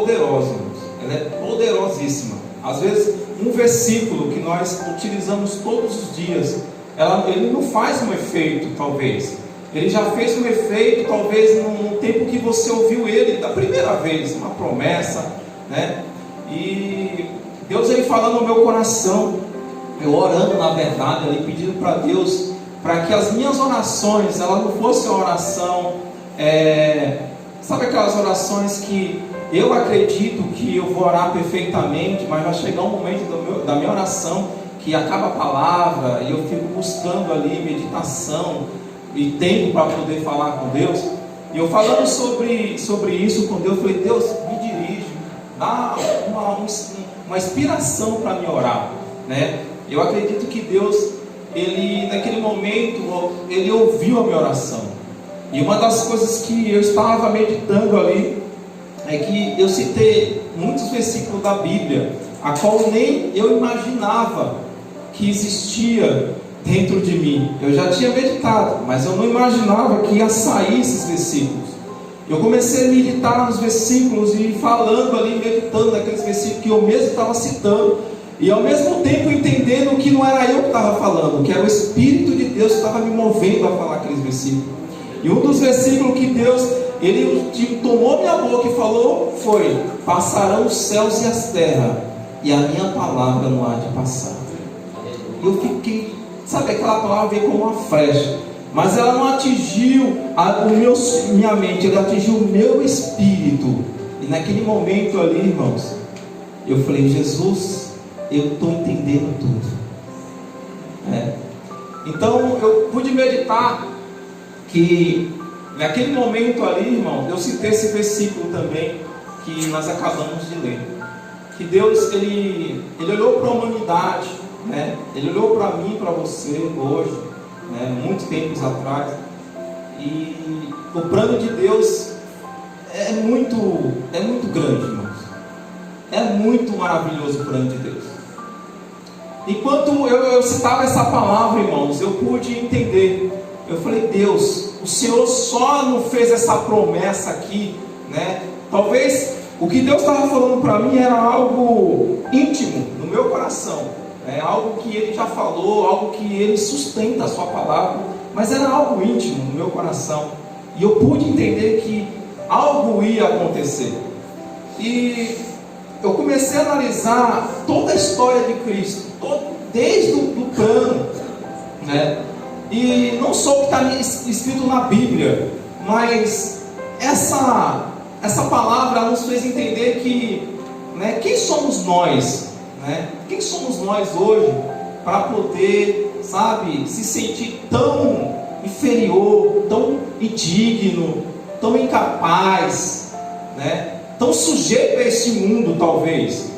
poderosa, irmãos. Ela é poderosíssima. Às vezes, um versículo que nós utilizamos todos os dias, ele não faz um efeito, talvez. Ele já fez um efeito, talvez, no tempo que você ouviu ele da primeira vez, uma promessa, né? E Deus, ele falando no meu coração, eu orando, na verdade, ali, pedindo para Deus, para que as minhas orações, elas não fossem uma oração, sabe aquelas orações que eu acredito que eu vou orar perfeitamente, mas vai chegar um momento da minha oração que acaba a palavra e eu fico buscando ali meditação e tempo para poder falar com Deus. E eu falando sobre isso com Deus, falei: Deus, me dirige, dá uma inspiração para me orar, né? Eu acredito que Deus, ele naquele momento, ele ouviu a minha oração. E uma das coisas que eu estava meditando ali é que eu citei muitos versículos da Bíblia, a qual nem eu imaginava que existia dentro de mim. Eu já tinha meditado, mas eu não imaginava que ia sair esses versículos. Eu comecei a meditar nos versículos e falando ali, meditando naqueles versículos que eu mesmo estava citando, e ao mesmo tempo entendendo que não era eu que estava falando, que era o Espírito de Deus que estava me movendo a falar aqueles versículos. E um dos versículos que Deus, ele tomou minha boca e falou foi: passarão os céus e as terras, e a minha palavra não há de passar. E eu fiquei, sabe, aquela palavra veio como uma flecha, mas ela não atingiu minha mente, ela atingiu o meu espírito. E naquele momento ali, irmãos, eu falei: Jesus, eu estou entendendo tudo. Então eu pude meditar que naquele momento ali, irmão, eu citei esse versículo também que nós acabamos de ler, que Deus, ele olhou para a humanidade, né? Ele olhou para mim, para você hoje, né? Muitos tempos atrás, e o plano de Deus é muito grande, irmãos. É muito maravilhoso o plano de Deus. Enquanto eu citava essa palavra, irmãos, eu pude entender. Eu falei: Deus, o Senhor só não fez essa promessa aqui, né? Talvez o que Deus estava falando para mim era algo íntimo no meu coração, né? Algo que Ele já falou, algo que Ele sustenta a sua palavra, mas era algo íntimo no meu coração. E eu pude entender que algo ia acontecer. E eu comecei a analisar toda a história de Cristo, desde o plano, né? E não só o que está escrito na Bíblia, mas essa palavra nos fez entender que, né, quem somos nós, né? Quem somos nós hoje para poder, sabe, se sentir tão inferior, tão indigno, tão incapaz, né? Tão sujeito a esse mundo, talvez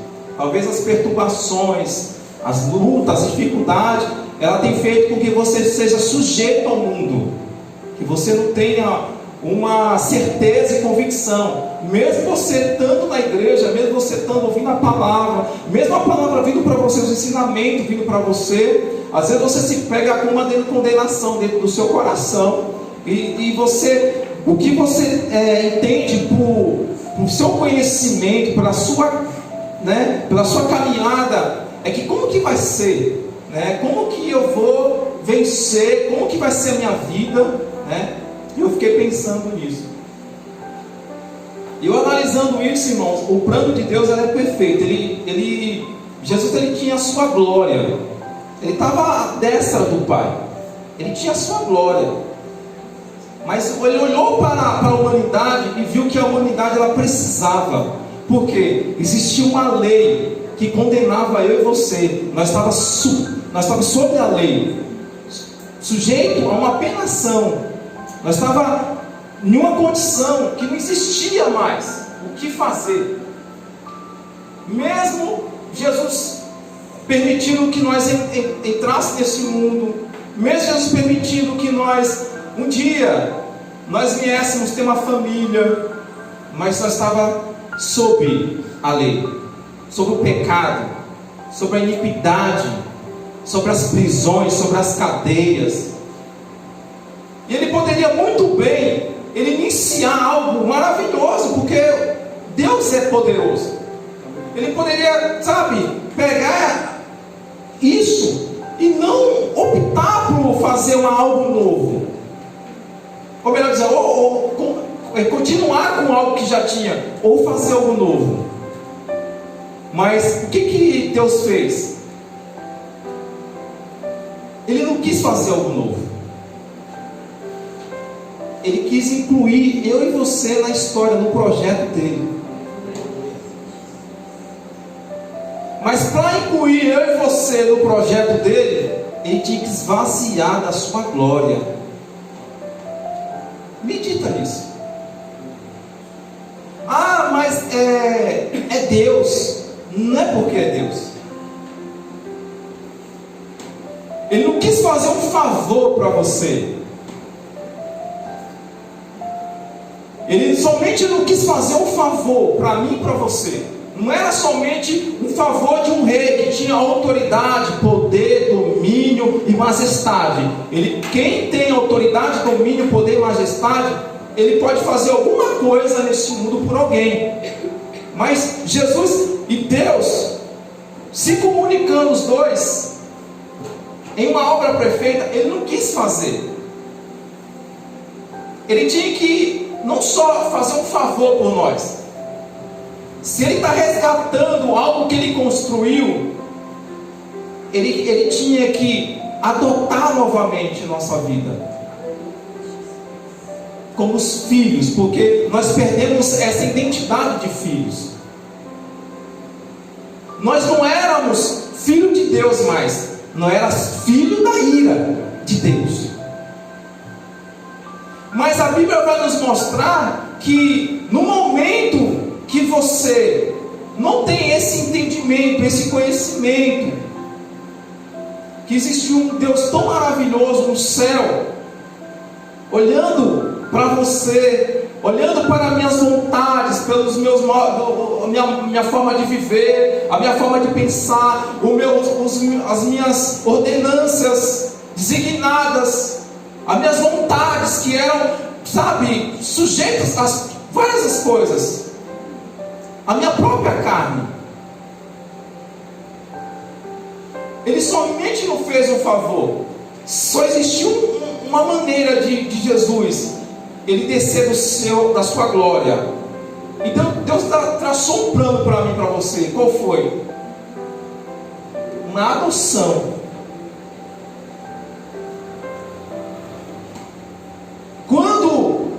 as perturbações, as lutas, as dificuldades, ela tem feito com que você seja sujeito ao mundo, que você não tenha uma certeza e convicção, mesmo você estando na igreja, mesmo você estando ouvindo a palavra, mesmo a palavra vindo para você, os ensinamentos vindo para você, às vezes você se pega com uma condenação dentro do seu coração, e você, o que você entende por seu conhecimento, pela sua caminhada, é que como que vai ser? Como que eu vou vencer? Como que vai ser a minha vida? Né? E eu fiquei pensando nisso. E eu analisando isso, irmãos, o plano de Deus é perfeito. Jesus ele tinha a sua glória. Ele estava à destra do Pai. Ele tinha a sua glória. Mas ele olhou para a humanidade e viu que a humanidade ela precisava. Por quê? Existia uma lei que condenava eu e você. Nós estávamos sob a lei, sujeito a uma penação. Nós estávamos em uma condição que não existia mais o que fazer. Mesmo Jesus permitindo que nós entrássemos nesse mundo, mesmo Jesus permitindo que nós um dia nós viéssemos ter uma família, mas nós estávamos sob a lei, sobre o pecado, sobre a iniquidade, sobre as prisões, sobre as cadeias. E ele poderia muito bem ele iniciar algo maravilhoso, porque Deus é poderoso. Ele poderia, sabe, pegar isso e não optar por fazer algo novo. Ou melhor dizer, continuar com algo que já tinha, ou fazer algo novo. Mas o que Deus fez? Ele não quis fazer algo novo. Ele quis incluir eu e você na história, no projeto dele. Mas para incluir eu e você no projeto dele, ele tinha que esvaziar da sua glória. Medita nisso. Ah, mas é Deus. Não é porque é Deus. Ele não quis fazer um favor para você. Ele somente não quis fazer um favor para mim e para você. Não era somente um favor de um rei que tinha autoridade, poder, domínio e majestade. Quem tem autoridade, domínio, poder e majestade, ele pode fazer alguma coisa nesse mundo por alguém. Mas Jesus e Deus se comunicando os dois em uma obra perfeita, ele não quis fazer. Ele tinha que não só fazer um favor por nós. Se ele está resgatando algo que ele construiu, ele tinha que adotar novamente nossa vida como os filhos, porque nós perdemos essa identidade de filhos. Nós não éramos filho de Deus mais, nós éramos filho da ira de Deus. Mas a Bíblia vai nos mostrar que no momento que você não tem esse entendimento, esse conhecimento, que existe um Deus tão maravilhoso no céu, olhando para você, olhando para minhas vontades, pelos meus minha forma de viver, a minha forma de pensar, as minhas ordenâncias designadas, as minhas vontades que eram, sabe, sujeitas a várias coisas, a minha própria carne. Ele somente não fez um favor. Só existiu uma maneira de Jesus, ele descer da sua glória. Então Deus traçou um plano para mim e para você. Qual foi? Uma adoção. Quando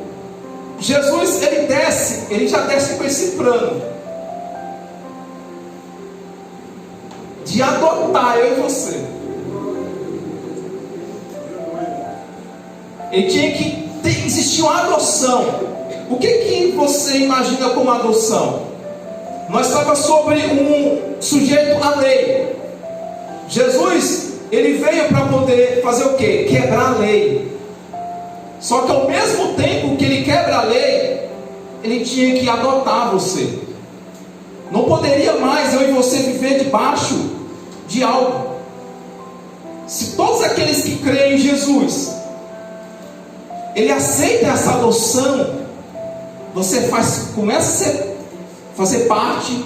Jesus ele desce, ele já desce com esse plano de adotar eu e você. Ele tinha que existir uma adoção. O que você imagina como adoção? Nós estávamos sobre um sujeito à lei. Jesus, ele veio para poder fazer o quê? Quebrar a lei. Só que ao mesmo tempo que ele quebra a lei, ele tinha que adotar você. Não poderia mais eu e você viver debaixo de algo. Se todos aqueles que creem em Jesus, ele aceita essa adoção, você começa a fazer parte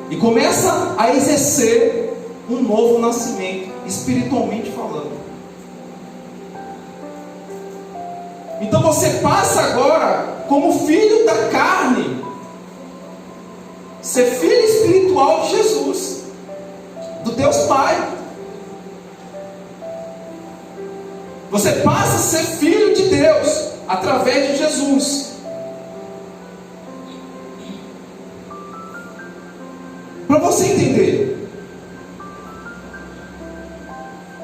e começa a exercer um novo nascimento, espiritualmente falando. Então você passa agora, como filho da carne, ser filho espiritual de Jesus, do Deus Pai. Você passa a ser filho de Deus através de Jesus. Para você entender,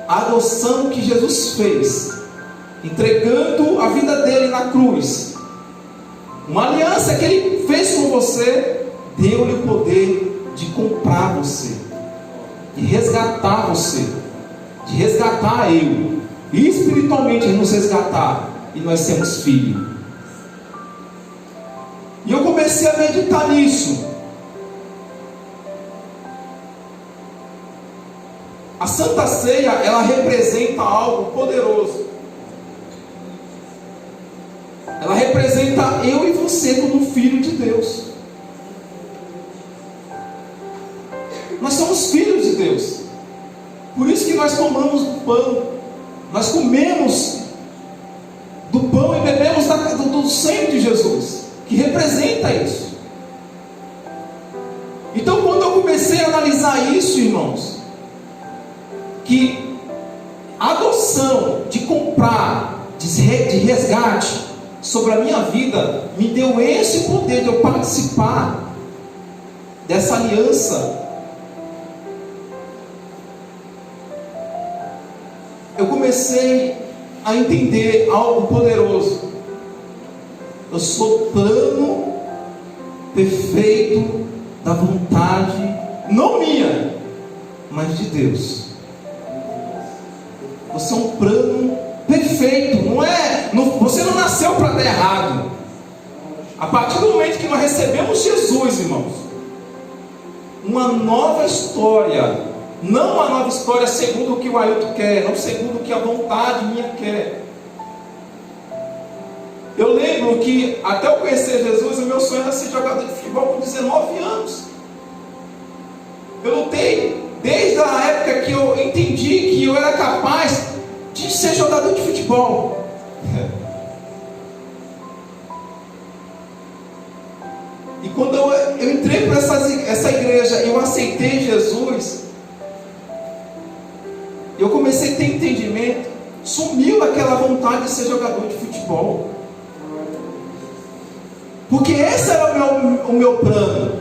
a adoção que Jesus fez, entregando a vida dele na cruz, uma aliança que ele fez com você, deu-lhe o poder de comprar você, de resgatar você, de resgatar eu, e espiritualmente nos resgatar, e nós sermos filhos. E eu comecei a meditar nisso. A Santa Ceia, ela representa algo poderoso. Ela representa eu e você como filho de Deus. Nós somos filhos de Deus. Por isso que nós tomamos do pão, nós comemos do pão e bebemos do sangue de Jesus, que representa isso. Então, quando eu comecei a analisar isso, irmãos, que a adoção de comprar, de resgate sobre a minha vida, me deu esse poder de eu participar dessa aliança. Eu comecei a entender algo poderoso. Eu sou plano perfeito da vontade, não minha, mas de Deus. Você é um plano perfeito, você não nasceu para dar errado. A partir do momento que nós recebemos Jesus, irmãos, uma nova história, não uma nova história segundo o que o Ailton quer, não segundo o que a vontade minha quer. Eu lembro que até eu conhecer Jesus, o meu sonho era ser jogador de futebol com 19 anos. Eu lutei desde a época que eu entendi que eu era capaz de ser jogador de futebol. E quando eu entrei para essa igreja e eu aceitei Jesus, eu comecei a ter entendimento, sumiu aquela vontade de ser jogador de futebol. Porque esse era o meu plano.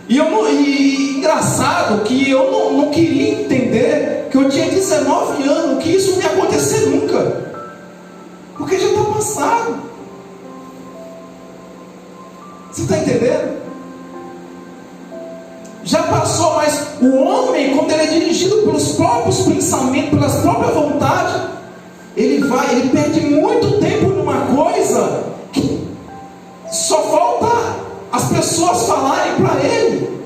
E engraçado que eu não queria entender que eu tinha 19 anos, que isso não ia acontecer nunca. Porque já está passado. Você está entendendo? Já passou, mas o homem, quando ele é dirigido pelos próprios pensamentos, pelas próprias vontades, ele perde muito tempo numa coisa que só falta as pessoas falarem para ele.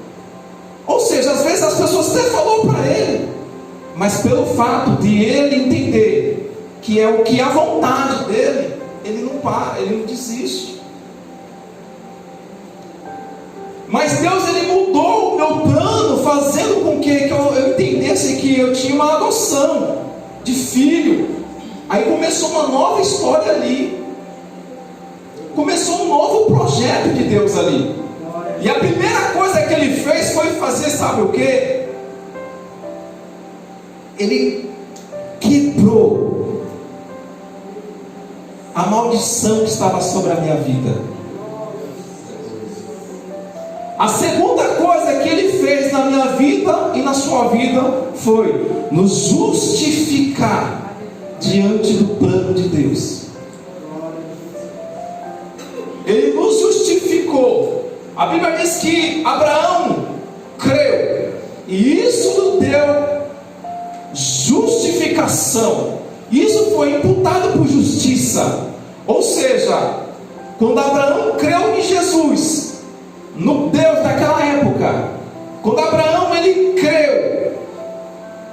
Ou seja, às vezes as pessoas até falaram para ele, mas pelo fato de ele entender que é o que é a vontade dele, ele não para, ele não desiste. Mas Deus, ele mudou o meu plano, fazendo com que eu entendesse que eu tinha uma adoção de filho. Aí começou uma nova história ali. Começou um novo projeto de Deus ali. E a primeira coisa que ele fez foi fazer, sabe o que? Ele quebrou a maldição que estava sobre a minha vida. A segunda coisa que ele fez na minha vida e na sua vida foi nos justificar diante do plano de Deus. Ele nos justificou. A Bíblia diz que Abraão creu, e isso nos deu justificação. Isso foi imputado por justiça. Ou seja, quando Abraão creu em Jesus, no Deus daquela época, quando Abraão ele creu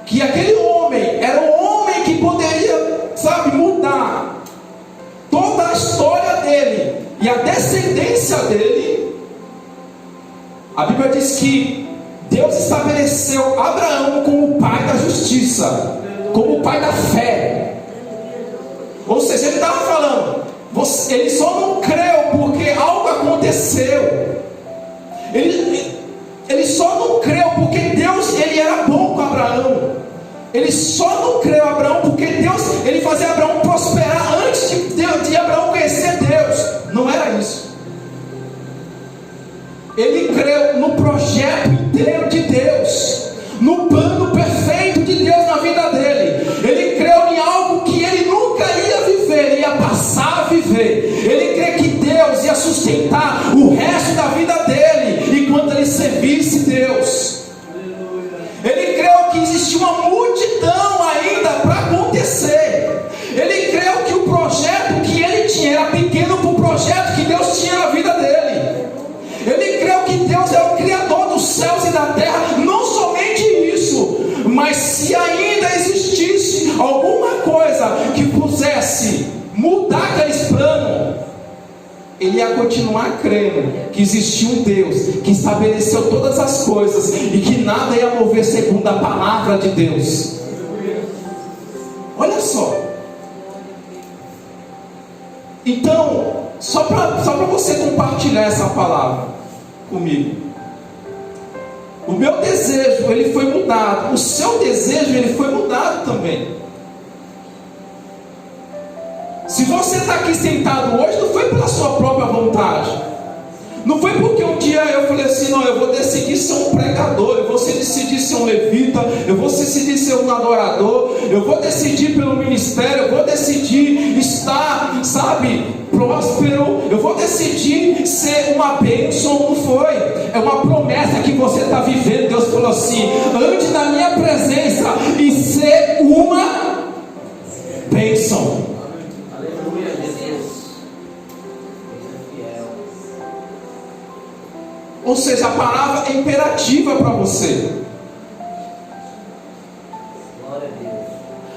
que aquele homem era um homem que poderia, mudar toda a história dele e a descendência dele, a Bíblia diz que Deus estabeleceu Abraão como o pai da justiça, como o pai da fé. Ou seja, ele estava falando, ele só não creu porque algo aconteceu. Ele só não creu porque Deus ele era bom com Abraão. Ele só não creu Abraão porque Deus ele fazia Abraão prosperar antes de Abraão conhecer Deus. Não era isso. Ele creu no projeto inteiro de Deus, no plano perfeito de Deus na vida dele. Ele creu em algo que ele nunca ia viver, ia passar a viver. Ele crê que Deus ia sustentar o resto da vida dele enquanto ele servisse Deus. Ele creu que existia uma multidão ainda para acontecer. Ele creu que o projeto que ele tinha era pequeno para o projeto que Deus tinha na vida dele. Ele creu que Deus é o Criador dos céus e da terra. Não somente isso, mas se ainda existisse alguma coisa que pudesse mudar aqueles planos, ele ia continuar crendo que existia um Deus que estabeleceu todas as coisas e que nada ia mover segundo a palavra de Deus. Olha só. Então, só para você compartilhar essa palavra comigo. O meu desejo, ele foi mudado. O seu desejo, ele foi mudado também. Se você está aqui sentado hoje, não foi pela sua própria vontade. Não foi porque um dia eu falei assim, não, eu vou decidir ser um pregador, eu vou decidir ser um levita, eu vou decidir ser um adorador, eu vou decidir pelo ministério, eu vou decidir estar, sabe, próspero, eu vou decidir ser uma bênção. Não foi, é uma promessa que você está vivendo. Deus falou assim: ande na minha presença e ser uma bênção. Ou seja, a palavra é imperativa para você.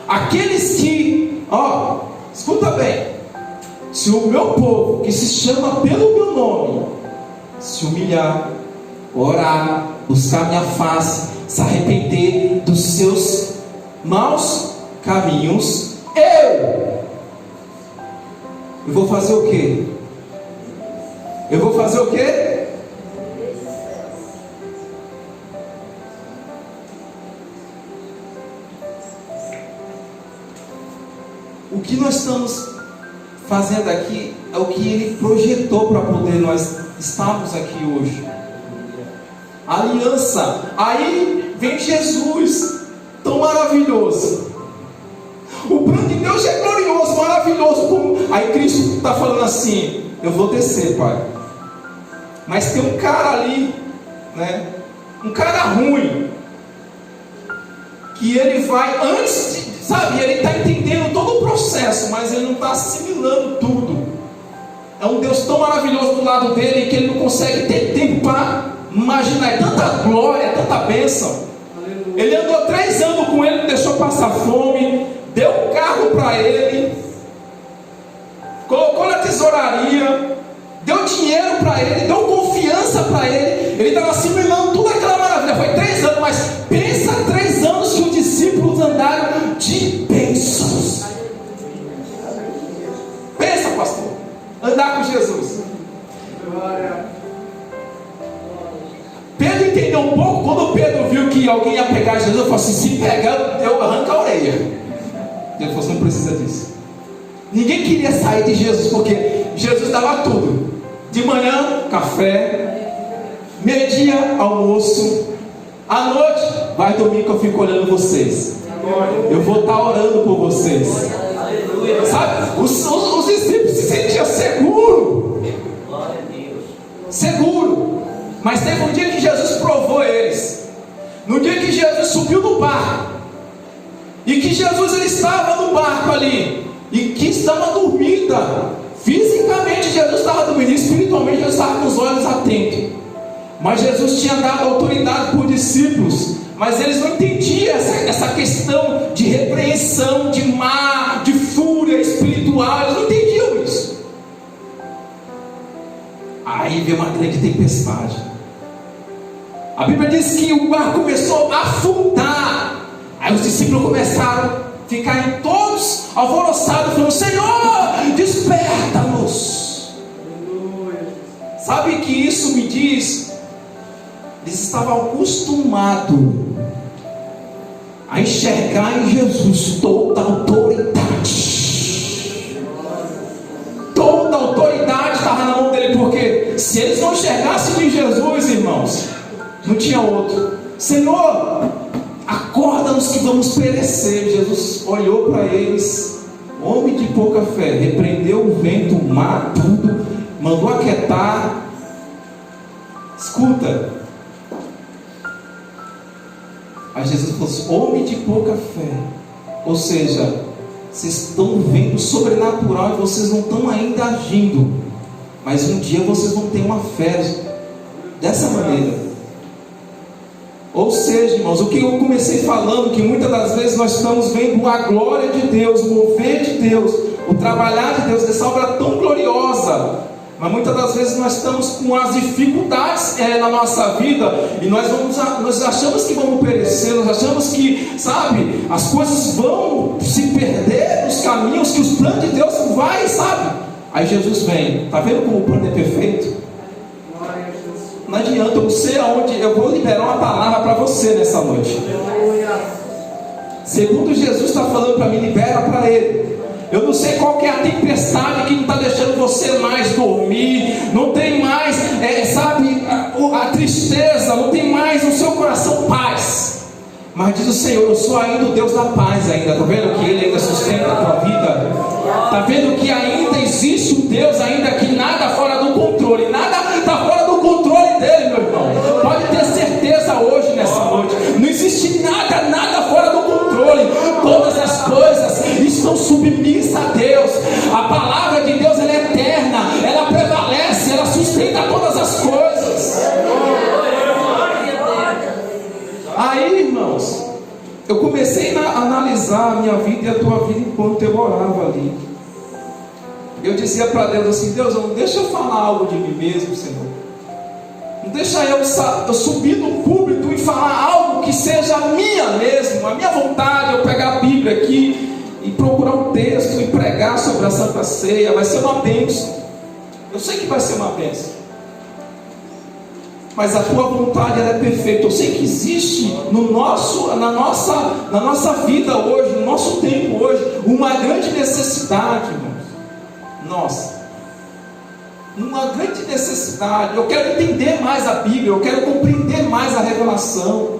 Aqueles que, escuta bem, se o meu povo, que se chama pelo meu nome, se humilhar, orar, buscar minha face, se arrepender dos seus maus caminhos, eu vou fazer o quê? Eu vou fazer o quê? O que nós estamos fazendo aqui é o que Ele projetou para poder nós estarmos aqui hoje. Aliança. Aí vem Jesus, tão maravilhoso. O plano de Deus é glorioso, maravilhoso. Aí Cristo está falando assim: eu vou descer, Pai. Mas tem um cara ali, né? Um cara ruim, que ele vai antes de, sabe, ele está entendendo todo o processo, mas ele não está assimilando tudo. É um Deus tão maravilhoso do lado dele que ele não consegue ter tempo para imaginar. É tanta glória, é tanta bênção. Ele andou 3 anos com ele, não deixou passar fome, deu um carro para ele, colocou na tesouraria, deu dinheiro para ele, deu confiança para ele. Ele estava assimilando tudo aquela maravilha. Foi 3 anos, mas pensa 3 anos que os discípulos andaram de bênçãos. Pensa, pastor, andar com Jesus. Pedro entendeu um pouco. Quando Pedro viu que alguém ia pegar Jesus, ele falou assim: se pegar, eu arranco a orelha. Ele falou assim: não precisa disso. Ninguém queria sair de Jesus, porque Jesus dava tudo. De manhã, café, meio-dia, almoço, à noite, vai dormir que eu fico olhando vocês. Eu vou estar orando por vocês. Sabe, os discípulos se sentiam seguros. Seguro. Mas teve um dia que Jesus provou eles. No dia que Jesus subiu no barco, e que Jesus ele estava no barco ali, e que estava dormida. Fisicamente Jesus estava dormindo, espiritualmente Jesus estava com os olhos atentos. Mas Jesus tinha dado autoridade para os discípulos, mas eles não entendiam essa questão de repreensão, de má, de fúria espiritual. Eles não entendiam isso. Aí veio uma grande tempestade. A Bíblia diz que o barco começou a afundar. Aí os discípulos começaram a ficar todos alvoroçados, falando: Senhor, desperta-nos. Sabe que isso me diz? Eles estavam acostumados a enxergar em Jesus toda a autoridade. Toda a autoridade estava na mão dele, porque se eles não enxergassem de Jesus, irmãos, não tinha outro. Senhor, acorda-nos que vamos perecer. Jesus olhou para eles, homem de pouca fé, repreendeu o vento, o mar, tudo, mandou aquietar. Escuta. Aí Jesus falou assim: homem de pouca fé. Ou seja, vocês estão vendo o sobrenatural e vocês não estão ainda agindo, mas um dia vocês vão ter uma fé dessa maneira. Ou seja, irmãos, o que eu comecei falando, que muitas das vezes nós estamos vendo a glória de Deus, o mover de Deus, o trabalhar de Deus, essa obra tão gloriosa, Mas muitas das vezes nós estamos com as dificuldades na nossa vida e nós achamos que vamos perecer, nós achamos que, sabe, as coisas vão se perder nos caminhos, que os planos de Deus não vai, sabe? Aí Jesus vem, tá vendo como o plano é perfeito? Não adianta, eu não sei aonde, eu vou liberar uma palavra para você nessa noite. Segundo Jesus está falando para mim, libera para Ele. Eu não sei qual que é a tempestade que não está deixando você mais dormir, não tem mais, sabe, a tristeza, não tem mais no seu coração paz. Mas diz o Senhor, eu sou ainda o Deus da paz ainda. Está vendo que Ele ainda sustenta a tua vida? Está vendo que ainda existe um Deus ainda que nada fora do controle, nada está fora do controle dEle, meu irmão. Pode ter certeza hoje, nessa noite, não existe nada fora do controle. Todas as coisas estão submissas a Deus. A palavra de Deus, ela é eterna, ela prevalece, ela sustenta todas as coisas. Aí, irmãos, eu comecei a analisar a minha vida e a tua vida enquanto eu orava ali. Eu dizia para Deus assim: Deus, não deixa eu falar algo de mim mesmo, Senhor. Não deixa eu subir no púlpito e falar algo que seja minha mesmo, a minha vontade, eu pegar a Bíblia aqui e procurar um texto e pregar sobre a Santa Ceia. Vai ser uma bênção. Eu sei que vai ser uma bênção. Mas a tua vontade, ela é perfeita. Eu sei que existe na nossa vida hoje, no nosso tempo hoje, uma grande necessidade, irmãos. Nossa, uma grande necessidade. Eu quero entender mais a Bíblia, eu quero compreender mais a revelação.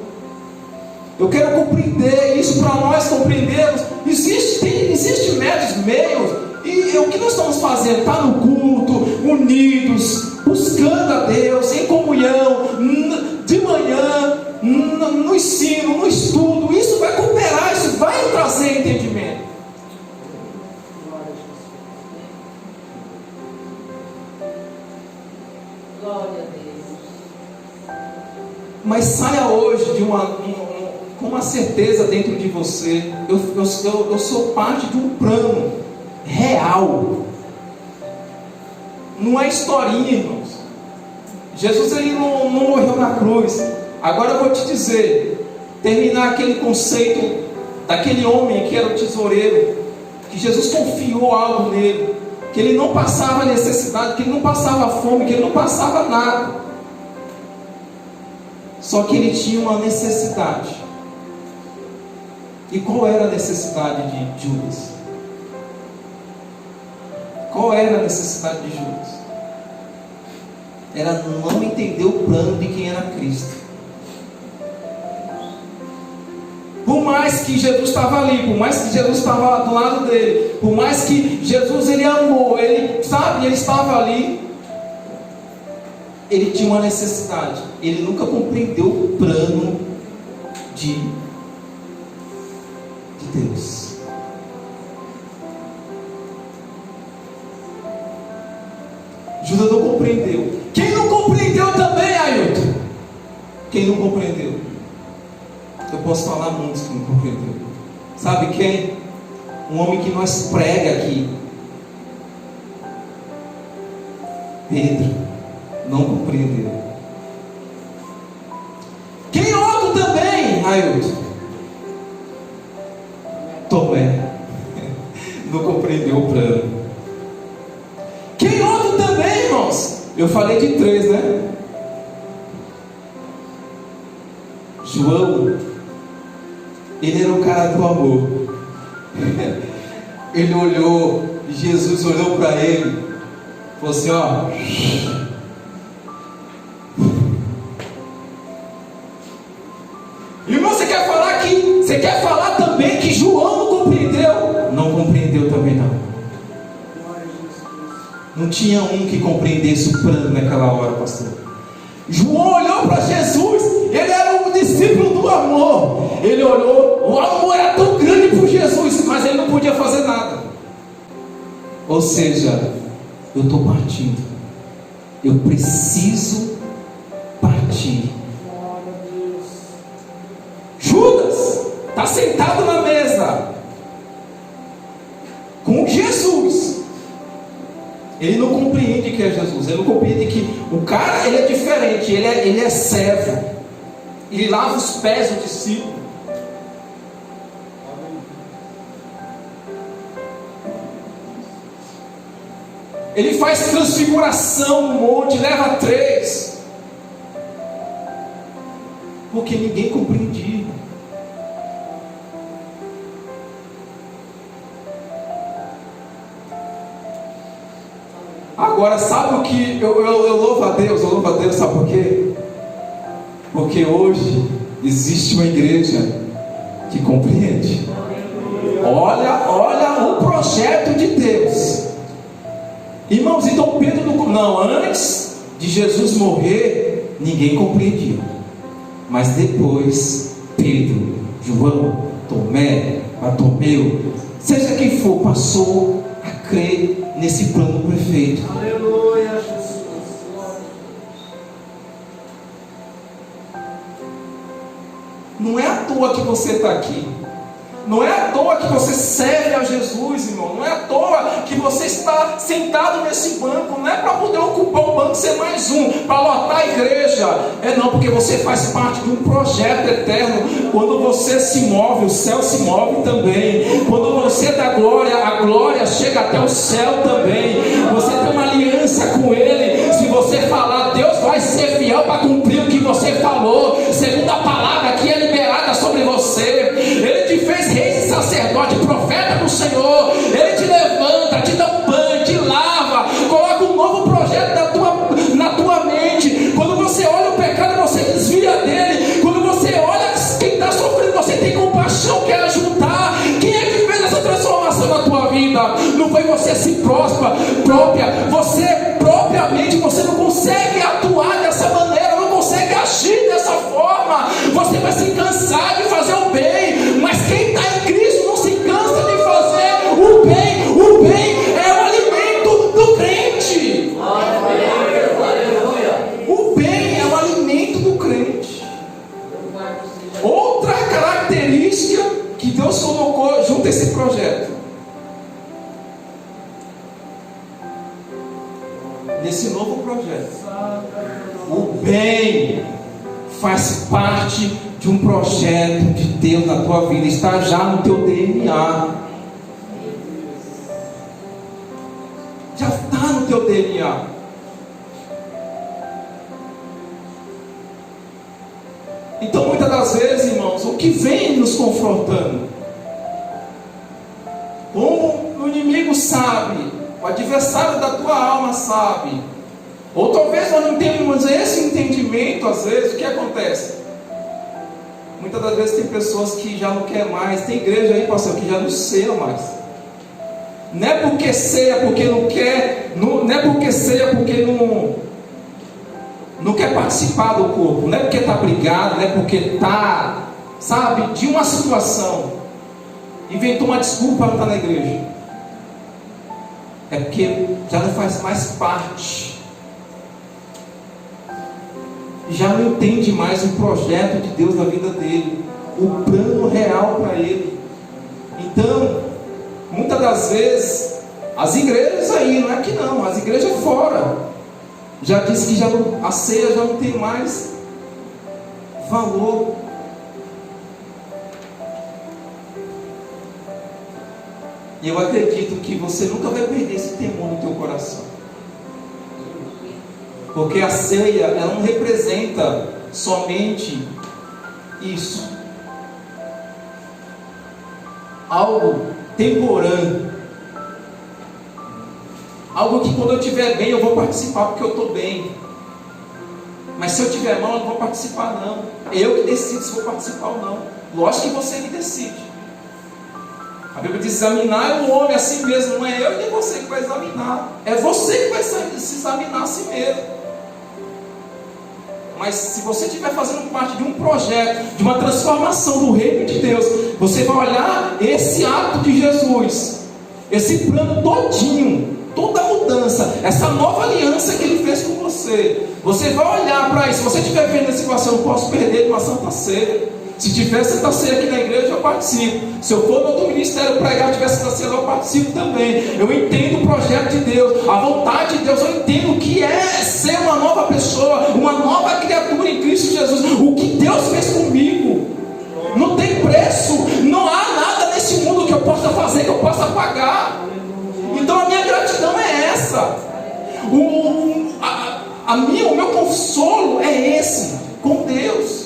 Eu quero compreender isso para nós compreendermos. Existe métodos, meios. E o que nós estamos fazendo? Está no culto, unidos, buscando a Deus, em comunhão, de manhã, no ensino, no estudo. Isso vai cooperar, isso vai trazer entendimento. Glória a Deus. Mas saia hoje com uma certeza dentro de você: eu sou parte de um plano real. Não é historinha, irmãos. Jesus, ele não morreu na cruz. Agora eu vou te dizer, terminar aquele conceito daquele homem que era o tesoureiro, que Jesus confiou algo nele, que ele não passava necessidade, que ele não passava fome, que ele não passava nada. Só que ele tinha uma necessidade. E qual era a necessidade de Judas? Qual era a necessidade de Judas? Era não entender o plano de quem era Cristo. Por mais que Jesus estava ali, por mais que Jesus estava do lado dele, por mais que Jesus, ele amou, ele estava ali, ele tinha uma necessidade. Ele nunca compreendeu o plano de Deus. Judas não compreendeu. Quem não compreendeu também, Ailton? Quem não compreendeu? Eu posso falar muitos que não compreendeu. Sabe quem? Um homem que nós prega aqui. Pedro não compreendeu. Quem outro também, Ailton? Tomé não compreendeu o plano. Quem outro também, irmãos? Eu falei de 3, né? João, ele era o cara do amor. Ele olhou, Jesus olhou para ele, falou assim: ó, irmão, você quer falar também que João não compreendeu? Não compreendeu também não. Não tinha um que compreendesse o plano naquela hora, pastor. João olhou para Jesus, ele era um discípulo do amor. Ele olhou, o amor era tão grande por Jesus, mas ele não podia fazer nada. Ou seja, eu estou partindo, eu preciso partir. Judas está sentado na mesa com Jesus. Ele não compreende que é Jesus. Ele não compreende que o cara, ele é diferente. Ele é servo. Ele lava os pés do discípulo. Ele faz transfiguração no monte, leva 3. Porque ninguém compreendia. Agora, sabe o que eu louvo a Deus, sabe por quê? Porque hoje existe uma igreja que compreende. Olha o projeto de Deus. Irmãos, então Pedro não, antes de Jesus morrer, ninguém compreendia. Mas depois, Pedro, João, Tomé, Bartolomeu, seja quem for, passou a crer nesse plano perfeito. Aleluia, Jesus. Não é à toa que você está aqui. Não é à toa que você serve a Jesus, irmão. Não é à toa que você está sentado nesse banco. Não é para poder ocupar o banco e ser mais um, para lotar a igreja. É não, porque você faz parte de um projeto eterno. Quando você se move, o céu se move também. Quando você dá glória, a glória chega até o céu também. Você tem uma aliança com Ele. Se você falar, Deus vai ser fiel para cumprir o que você falou. Segundo a palavra que é liberada sobre você. Ele te fez rei, sacerdote, profeta do Senhor. Ele te levanta, te dá um banho, te lava, coloca um novo projeto na tua mente. Quando você olha o pecado, você desvia dele. Quando você olha quem está sofrendo, você tem compaixão, quer ajudar. Quem é que fez essa transformação na tua vida? Não foi você a si própria. Você propriamente, você não consegue atuar dessa maneira, não consegue agir dessa forma. Você vai se cansar de fazer o bem, mas quem está em Cristo não se cansa de fazer o bem. O bem é o alimento do crente. O bem é o alimento do crente. Outra característica que Deus colocou junto a esse projeto, nesse novo projeto, o bem faz parte de um projeto de Deus na tua vida, está já no teu DNA. Já está no teu DNA. Então muitas das vezes, irmãos, o que vem nos confrontando, como o inimigo sabe, o adversário da tua alma sabe, ou talvez nós não tenhamos esse entendimento. Às vezes, o que acontece? Muitas das vezes tem pessoas que já não quer mais. Tem igreja aí, pastor, que já não ceia mais. Não é porque ceia porque não quer, não é porque ceia porque não quer participar do corpo, não é porque está brigado, não é porque está, sabe, de uma situação, inventou uma desculpa para não estar na igreja. É porque já não faz mais parte, já não entende mais o projeto de Deus na vida dele, o plano real para ele. Então, muitas das vezes, as igrejas aí, não é que não, as igrejas fora, já diz que a ceia já não tem mais valor. E eu acredito que você nunca vai perder esse temor no teu coração. Porque a ceia, ela não representa somente isso. Algo temporâneo. Algo que quando eu estiver bem eu vou participar porque eu estou bem. Mas se eu estiver mal eu não vou participar não. É eu que decido se vou participar ou não. Lógico que você que decide. A Bíblia diz: examinar o homem a si mesmo. Não é eu nem você que vai examinar. É você que vai se examinar a si mesmo. Mas se você estiver fazendo parte de um projeto, de uma transformação do reino de Deus, você vai olhar esse ato de Jesus, esse plano todinho, toda a mudança, essa nova aliança que Ele fez com você. Você vai olhar para isso. Se você estiver vendo a situação, eu posso perder de uma santa ceia. Se tiver Santa Ceia aqui na igreja, eu participo. Se eu for no outro ministério pregar e tiver Santa Ceia, eu participo também. Eu entendo o projeto de Deus, a vontade de Deus. Eu entendo o que é ser uma nova pessoa, uma nova criatura em Cristo Jesus. O que Deus fez comigo não tem preço. Não há nada nesse mundo que eu possa fazer, que eu possa pagar. Então a minha gratidão é essa. O meu consolo é esse, com Deus.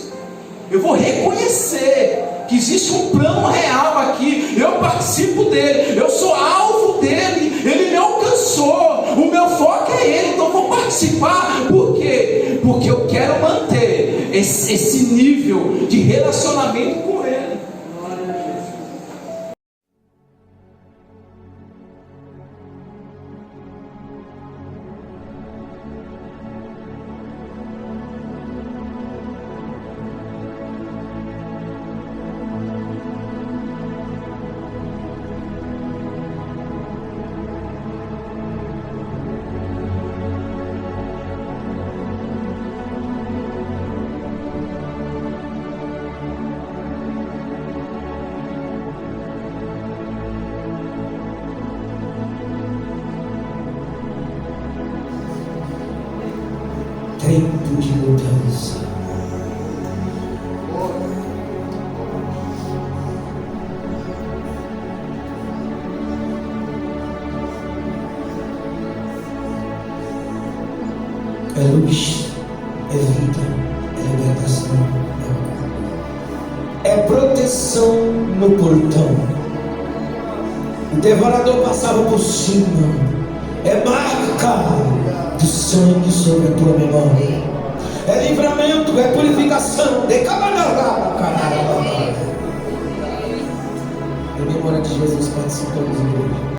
Eu vou reconhecer que existe um plano real aqui. Eu participo dele, eu sou alvo dele, ele me alcançou. O meu foco é ele, então eu vou participar. Por quê? Porque eu quero manter esse nível de relacionamento com ele. Tempo de mudança. É luz, é vida, é libertação, é proteção no portão. O devorador passava por cima, é marca de sangue sobre a tua memória, é livramento, é purificação. Em memória de Jesus participamos hoje.